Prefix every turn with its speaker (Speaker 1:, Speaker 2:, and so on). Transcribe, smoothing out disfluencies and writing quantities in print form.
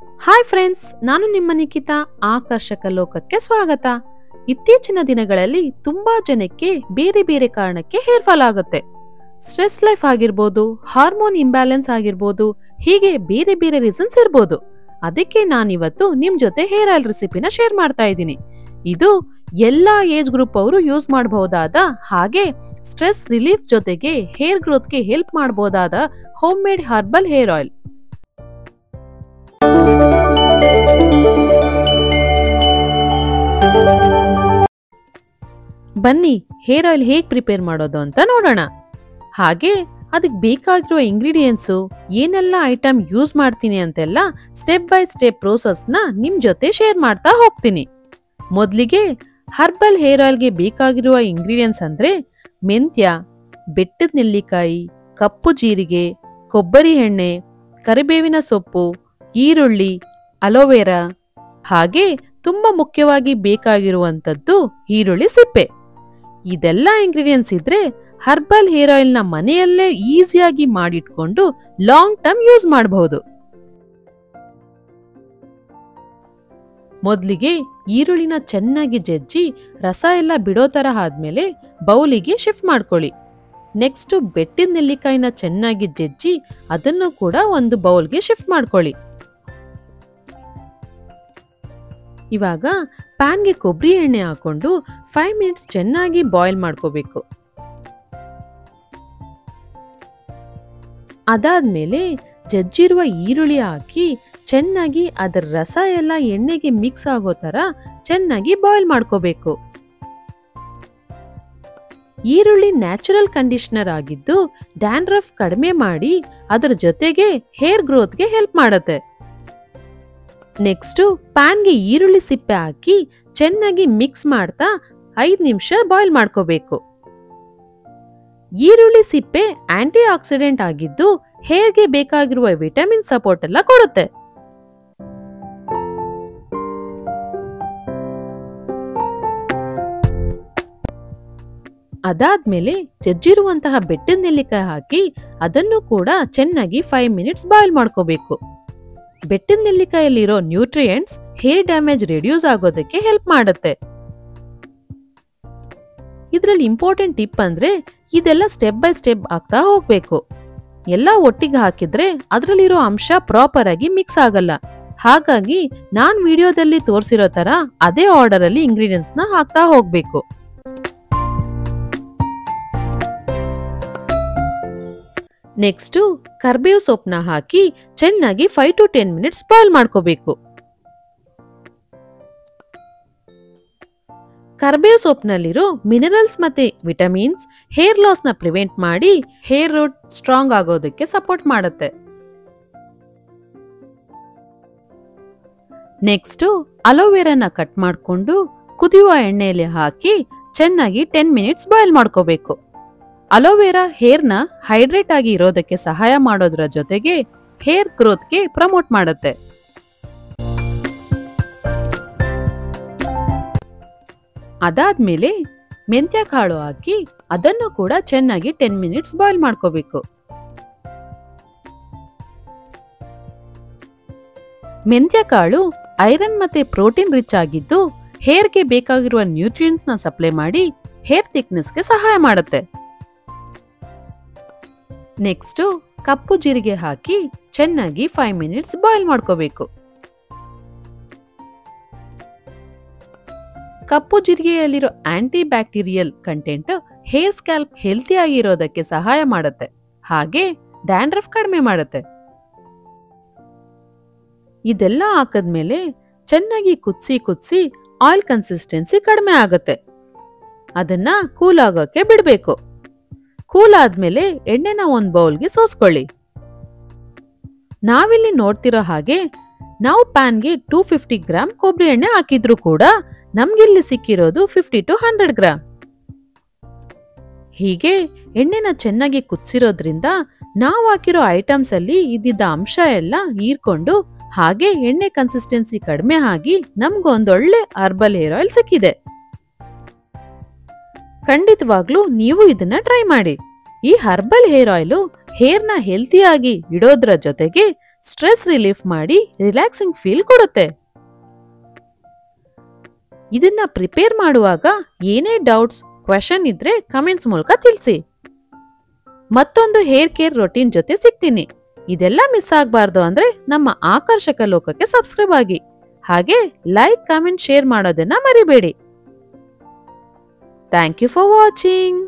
Speaker 1: Hi friends, ನಾನು ನಿಮ್ಮ ನಿಖಿತಾ. ಆಕರ್ಷಕ ಲೋಕಕ್ಕೆ ಸ್ವಾಗತ. ಇತ್ತೀಚಿನ ದಿನಗಳಲ್ಲಿ ತುಂಬಾ ಜನಕ್ಕೆ ಬೇರೆ ಬೇರೆ ಕಾರಣಕ್ಕೆ ಹೇರ್ ಫಾಲ್ ಆಗುತ್ತೆ. ಸ್ಟ್ರೆಸ್ ಲೈಫ್ ಆಗಿರ್ಬೋದು, ಹಾರ್ಮೋನ್ ಇಂಬ್ಯಾಲೆನ್ಸ್ ಆಗಿರ್ಬೋದು, ಹೀಗೆ ಬೇರೆ ಬೇರೆ ರೀಸನ್ಸ್ ಇರ್ಬೋದು. ಅದಕ್ಕೆ ನಾನಿವತ್ತು ನಿಮ್ ಜೊತೆ ಹೇರ್ ಆಯಿಲ್ ರೆಸಿಪಿನ ಶೇರ್ ಮಾಡ್ತಾ ಇದ್ದೀನಿ. ಇದು ಎಲ್ಲಾ ಏಜ್ ಗ್ರೂಪ್ ಅವರು ಯೂಸ್ ಮಾಡಬಹುದಾದ, ಹಾಗೆ ಸ್ಟ್ರೆಸ್ ರಿಲೀಫ್ ಜೊತೆಗೆ ಹೇರ್ ಗ್ರೋತ್ಗೆ ಹೆಲ್ಪ್ ಮಾಡಬಹುದಾದ home made herbal hair oil. ಬನ್ನಿ ಹೇರ್ ಆಯಿಲ್ ಹೇಗ್ ಪ್ರಿಪೇರ್ ಮಾಡೋದು ಅಂತ ನೋಡೋಣ. ಹಾಗೆ ಅದಕ್ಕೆ ಬೇಕಾಗಿರುವ ಇಂಗ್ರೀಡಿಯೆಂಟ್ಸು, ಏನೆಲ್ಲ ಐಟಮ್ ಯೂಸ್ ಮಾಡ್ತೀನಿ ಅಂತೆಲ್ಲ ಸ್ಟೆಪ್ ಬೈ ಸ್ಟೆಪ್ ಪ್ರೋಸೆಸ್ನ ನಿಮ್ ಜೊತೆ ಶೇರ್ ಮಾಡ್ತಾ ಹೋಗ್ತೀನಿ. ಮೊದಲಿಗೆ ಹರ್ಬಲ್ ಹೇರ್ ಆಯಿಲ್ಗೆ ಬೇಕಾಗಿರುವ ಇಂಗ್ರೀಡಿಯೆಂಟ್ಸ್ ಅಂದ್ರೆ ಮೆಂತ್ಯ, ಬೆಟ್ಟದ ನೆಲ್ಲಿಕಾಯಿ, ಕಪ್ಪು ಜೀರಿಗೆ, ಕೊಬ್ಬರಿ ಎಣ್ಣೆ, ಕರಿಬೇವಿನ ಸೊಪ್ಪು, ಈರುಳ್ಳಿ, ಅಲೋವೆರಾ, ಹಾಗೆ ತುಂಬಾ ಮುಖ್ಯವಾಗಿ ಬೇಕಾಗಿರುವಂತದ್ದು ಈರುಳ್ಳಿ ಸಿಪ್ಪೆ. ಇದೆಲ್ಲ ಇಂಗ್ರೀಡಿಯೆಂಟ್ಸ್ ಇದ್ರೆ ಹರ್ಬಲ್ ಹೇರ್ ಆಯಿಲ್ ನ ಮನೆಯಲ್ಲೇ ಈಸಿಯಾಗಿ ಮಾಡಿಟ್ಕೊಂಡು ಲಾಂಗ್ ಟರ್ಮ್ ಯೂಸ್ ಮಾಡಬಹುದು. ಮೊದಲಿಗೆ ಈರುಳ್ಳಿನ ಚೆನ್ನಾಗಿ ಜಜ್ಜಿ ರಸ ಎಲ್ಲ ಬಿಡೋ ತರ ಆದ್ಮೇಲೆ ಬೌಲಿಗೆ ಶಿಫ್ಟ್ ಮಾಡ್ಕೊಳ್ಳಿ. ನೆಕ್ಸ್ಟ್ ಬೆಟ್ಟಿನ ನೆಲ್ಲಿಕಾಯಿನ ಚೆನ್ನಾಗಿ ಜಜ್ಜಿ ಅದನ್ನು ಕೂಡ ಒಂದು ಬೌಲ್ಗೆ ಶಿಫ್ಟ್ ಮಾಡ್ಕೊಳ್ಳಿ. ಇವಾಗ ಪ್ಯಾನ್ಗೆ ಕೊಬ್ಬರಿ ಎಣ್ಣೆ ಹಾಕೊಂಡು 5 ಮಿನಿಟ್ಸ್ ಚೆನ್ನಾಗಿ ಬಾಯ್ಲ್ ಮಾಡ್ಕೋಬೇಕು. ಅದಾದ್ಮೇಲೆ ಜಜ್ಜಿರುವ ಈರುಳ್ಳಿ ಹಾಕಿ ಚೆನ್ನಾಗಿ ಅದರ ರಸ ಎಲ್ಲ ಎಣ್ಣೆಗೆ ಮಿಕ್ಸ್ ಆಗೋ ತರ ಚೆನ್ನಾಗಿ ಬಾಯ್ಲ್ ಮಾಡ್ಕೋಬೇಕು. ಈರುಳ್ಳಿ ನ್ಯಾಚುರಲ್ ಕಂಡೀಷನರ್ ಆಗಿದ್ದು ಡ್ಯಾಂಡ್ರಫ್ ಕಡಿಮೆ ಮಾಡಿ ಅದರ ಜೊತೆಗೆ ಹೇರ್ ಗ್ರೋತ್ಗೆ ಹೆಲ್ಪ್ ಮಾಡುತ್ತೆ. ನೆಕ್ಸ್ಟ್ ಪ್ಯಾನ್ಗೆ ಈರುಳ್ಳಿ ಸಿಪ್ಪೆ ಹಾಕಿ ಚೆನ್ನಾಗಿ ಮಿಕ್ಸ್ ಮಾಡ್ತಾ 5 ನಿಮಿಷ ಬಾಯ್ಲ್ ಮಾಡ್ಕೋಬೇಕು. ಈರುಳ್ಳಿ ಸಿಪ್ಪೆ ಆಂಟಿ ಆಕ್ಸಿಡೆಂಟ್ ಆಗಿದ್ದು ಹೇರ್ಗೆ ಬೇಕಾಗಿರುವ ವಿಟಮಿನ್ ಸಪೋರ್ಟ್ ಎಲ್ಲ ಕೊಡುತ್ತೆ. ಅದಾದ್ಮೇಲೆ ಜಜ್ಜಿರುವಂತಹ ಬೆಟ್ಟದ ನೆಲ್ಲಿಕಾಯಿ ಹಾಕಿ ಅದನ್ನು ಕೂಡ ಚೆನ್ನಾಗಿ 5 ಮಿನಿಟ್ಸ್ ಬಾಯ್ಲ್ ಮಾಡ್ಕೋಬೇಕು. ಬೆಟ್ಟದ ನೆಲ್ಲಿಕಾಯಲ್ಲಿರೋ ನ್ಯೂಟ್ರಿಯೆಂಟ್ಸ್ ಹೇರ್ ಡ್ಯಾಮೇಜ್ ರಿಡ್ಯೂಸ್ ಆಗೋದಕ್ಕೆ ಹೆಲ್ಪ್ ಮಾಡುತ್ತೆ. ಇದರಲ್ಲಿ ಇಂಪಾರ್ಟೆಂಟ್ ಟಿಪ್ ಅಂದ್ರೆ ಇದೆಲ್ಲ ಸ್ಟೆಪ್ ಬೈ ಸ್ಟೆಪ್ ಆಗ್ತಾ ಹೋಗ್ಬೇಕು. ಎಲ್ಲ ಒಟ್ಟಿಗೆ ಹಾಕಿದ್ರೆ ಅದರಲ್ಲಿರೋ ಅಂಶ ಪ್ರಾಪರ್ ಆಗಿ ಮಿಕ್ಸ್ ಆಗಲ್ಲ. ಹಾಗಾಗಿ ನಾನ್ ವಿಡಿಯೋದಲ್ಲಿ ತೋರಿಸಿರೋ ತರ ಅದೇ ಆರ್ಡರ್ ಅಲ್ಲಿ ಇಂಗ್ರೀಡಿಯೆಂಟ್ಸ್ ನ ಹಾಕ್ತಾ ಹೋಗ್ಬೇಕು. ನೆಕ್ಸ್ಟ್ ಕರ್ಬೇವು ಸೊಪ್ಪನ್ನ ಹಾಕಿ ಚೆನ್ನಾಗಿ 5 to 10 ಮಿನಿಟ್ಸ್ ಬಾಯ್ಲ್ ಮಾಡ್ಕೋಬೇಕು. ಕರ್ಬೇವು ಸೊಪ್ಪಿನಲ್ಲಿರೋ ಮಿನರಲ್ಸ್ ಮತ್ತೆ ವಿಟಮಿನ್ಸ್ ಹೇರ್ ಲಾಸ್ ನ ಪ್ರಿವೆಂಟ್ ಮಾಡಿ ಹೇರ್ ರೂಟ್ ಸ್ಟ್ರಾಂಗ್ ಆಗೋದಕ್ಕೆ ಸಪೋರ್ಟ್ ಮಾಡುತ್ತೆ. ನೆಕ್ಸ್ಟ್ ಅಲೋವೆರಾನ ಕಟ್ ಮಾಡಿಕೊಂಡು ಕುದಿಯುವ ಎಣ್ಣೆಯಲ್ಲಿ ಹಾಕಿ ಚೆನ್ನಾಗಿ 10 ಮಿನಿಟ್ಸ್ ಬಾಯ್ಲ್ ಮಾಡ್ಕೋಬೇಕು. ಅಲೋವೆರಾ ಹೇರ್ನ ಹೈಡ್ರೇಟ್ ಆಗಿ ಇರೋದಕ್ಕೆ ಸಹಾಯ ಮಾಡೋದ್ರ ಜೊತೆಗೆ ಹೇರ್ ಗ್ರೋತ್ಗೆ ಪ್ರಮೋಟ್ ಮಾಡುತ್ತೆ. ಅದಾದ್ಮೇಲೆ ಮೆಂತ್ಯ ಕಾಳು ಹಾಕಿ ಅದನ್ನು ಕೂಡ ಚೆನ್ನಾಗಿ 10 ಮಿನಿಟ್ಸ್ ಬಾಯ್ಲ್ ಮಾಡ್ಕೋಬೇಕು. ಮೆಂತ್ಯ ಕಾಳು ಐರನ್ ಮತ್ತೆ ಪ್ರೋಟೀನ್ ರಿಚ್ ಆಗಿದ್ದು ಹೇರ್ಗೆ ಬೇಕಾಗಿರುವ ನ್ಯೂಟ್ರಿಯೆಂಟ್ಸ್ ನ ಸಪ್ಲೈ ಮಾಡಿ ಹೇರ್ ಥಿಕ್ನೆಸ್ಗೆ ಸಹಾಯ ಮಾಡುತ್ತೆ. ನೆಕ್ಸ್ಟ್ ಕಪ್ಪು ಜೀರಿಗೆ ಹಾಕಿ ಚೆನ್ನಾಗಿ 5 ಮಿನಿಟ್ಸ್ ಬಾಯ್ಲ್ ಮಾಡ್ಕೋಬೇಕು. ಕಪ್ಪು ಜೀರಿಗೆಯಲ್ಲಿರೋ antibacterial content hair scalp healthy ಆಗಿರೋದಕ್ಕೆ ಸಹಾಯ ಮಾಡುತ್ತೆ, ಹಾಗೆ ಡ್ಯಾಂಡ್ರಫ್ ಕಡಿಮೆ ಮಾಡುತ್ತೆ. ಇದೆಲ್ಲ ಹಾಕದ್ಮೇಲೆ ಚೆನ್ನಾಗಿ ಕುದಿಸಿ ಆಯಿಲ್ ಕನ್ಸಿಸ್ಟೆನ್ಸಿ ಕಡಿಮೆ ಆಗುತ್ತೆ. ಅದನ್ನ ಕೂಲ್ ಆಗೋಕೆ ಬಿಡಬೇಕು. ಕೂಲ್ ಆದ್ಮೇಲೆ ಎಣ್ಣೆನ ಒಂದ್ ಬೌಲ್ಗೆ ಸೋಸ್ಕೊಳ್ಳಿ. ನಾವಿಲ್ಲಿ ನೋಡ್ತಿರೋ ಹಾಗೆ ನಾವು ಪ್ಯಾನ್ಗೆ 250 ಗ್ರಾಮ್ ಕೊಬ್ಬರಿ ಎಣ್ಣೆ ಹಾಕಿದ್ರು ಕೂಡ ನಮ್ಗಿಲ್ಲಿ ಸಿಕ್ಕಿರೋದು 50 to 100 ಗ್ರಾಮ್. ಹೀಗೆ ಎಣ್ಣೆನ ಚೆನ್ನಾಗಿ ಕುದಿಸಿರೋದ್ರಿಂದ ನಾವು ಹಾಕಿರೋ ಐಟಮ್ಸ್ ಅಲ್ಲಿ ಇದ್ದಿದ್ದ ಅಂಶ ಎಲ್ಲ ಹೀರ್ಕೊಂಡು ಹಾಗೆ ಎಣ್ಣೆ ಕನ್ಸಿಸ್ಟೆನ್ಸಿ ಕಡಿಮೆ ಆಗಿ ನಮ್ಗೊಂದೊಳ್ಳೆ ಹರ್ಬಲ್ ಹೇರ್ ಆಯಿಲ್ ಸಿಕ್ಕಿದೆ. ಖಂಡಿತವಾಗ್ಲೂ ನೀವು ಇದನ್ನ ಟ್ರೈ ಮಾಡಿ. ಈ ಹರ್ಬಲ್ ಹೇರ್ ಆಯಿಲ್ ಹೇರ್ನ ಹೆಲ್ತಿಯಾಗಿ ಇಡೋದ್ರ ಜೊತೆಗೆ ಸ್ಟ್ರೆಸ್ ರಿಲೀಫ್ ಮಾಡಿ ರಿಲ್ಯಾಕ್ಸಿಂಗ್ ಫೀಲ್ ಕೊಡುತ್ತೆ. ಇದನ್ನ ಪ್ರಿಪೇರ್ ಮಾಡುವಾಗ ಏನೇ ಡೌಟ್ಸ್, ಕ್ವೆಶನ್ ಇದ್ರೆ ಕಮೆಂಟ್ಸ್ ಮೂಲಕ ತಿಳಿಸಿ. ಮತ್ತೊಂದು ಹೇರ್ ಕೇರ್ ರೊಟೀನ್ ಜೊತೆ ಸಿಗ್ತೀನಿ. ಇದೆಲ್ಲ ಮಿಸ್ ಆಗ್ಬಾರ್ದು ಅಂದ್ರೆ ನಮ್ಮ ಆಕರ್ಷಕ ಲೋಕಕ್ಕೆ ಸಬ್ಸ್ಕ್ರೈಬ್ ಆಗಿ. ಹಾಗೆ ಲೈಕ್, ಕಮೆಂಟ್, ಶೇರ್ ಮಾಡೋದನ್ನ ಮರಿಬೇಡಿ. Thank you for watching.